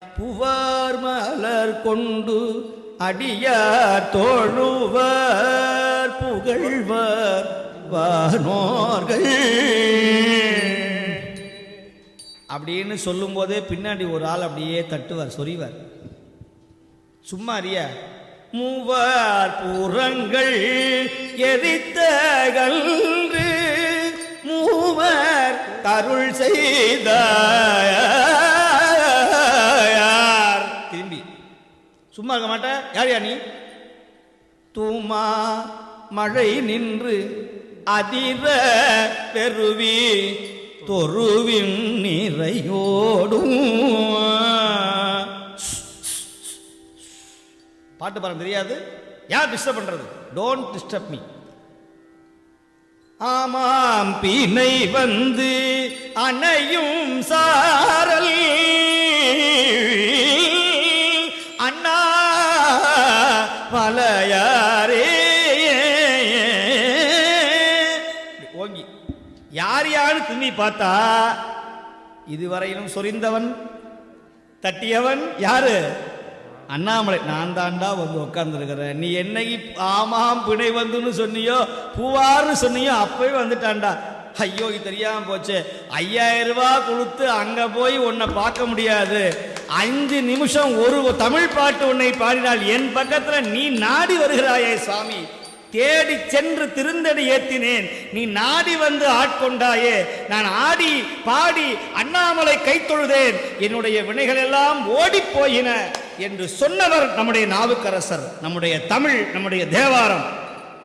புவார் மலர் கொண்டு அடியார் தோழுவர் புகழ்வர் வானோர்கள் அப்படின்னு சொல்லும் போதே பின்னாடி ஒரு ஆள் அப்படியே தட்டுவார், சொறிவார். சும்மா அறியா மூவார் புறங்கள் எரித்தகல் மூவர் கருள் செய்த திரும்பி சும்மா இருக்க மாட்ட. யார் யா நீ? தூமா மழை நின்று அதிர பெருவி தொருவின் நிறையோடும். பாட்டு பாருங்க தெரியாது, யார் டிஸ்டர்ப் பண்றது? Don't disturb me. ஆமாம் பிணை வந்து அணையும் சாரல் அண்ணா மலையாரே. ஓங்கி யார் யாரு துணி பார்த்தா இதுவரையிலும் சொரிந்தவன் தட்டியவன் யாரு? அண்ணாமலை. நான் தாண்டா வந்து உட்கார்ந்துருக்கிறேன். நீ என்னைக்கு ஆமாம் பிணை வந்துன்னு சொன்னியோ பூவார்னு சொன்னியோ அப்பவே வந்துட்டான்டா. ஐயோ இது தெரியாம போச்சு. 5000 ரூபாய் கொடுத்து அங்க போய் உன்னை பார்க்க முடியாது. 5 நிமிஷம் ஒரு தமிழ் பாட்டு உன்னை பாடினால் என் பக்கத்துல நீ நாடி வருகிறாயே சுவாமி. தேடி சென்று திருந்தடி ஏத்தினேன், நீ நாடி வந்து ஆட்கொண்டாயே. நான் ஆடி பாடி அண்ணாமலை கை தொழுதேன், என்னுடைய வினைகள் எல்லாம் ஓடி போயின என்று சொன்னவர் நம்முடைய நாவுக்கரசர், நம்முடைய தமிழ், நம்முடைய தேவாரம்.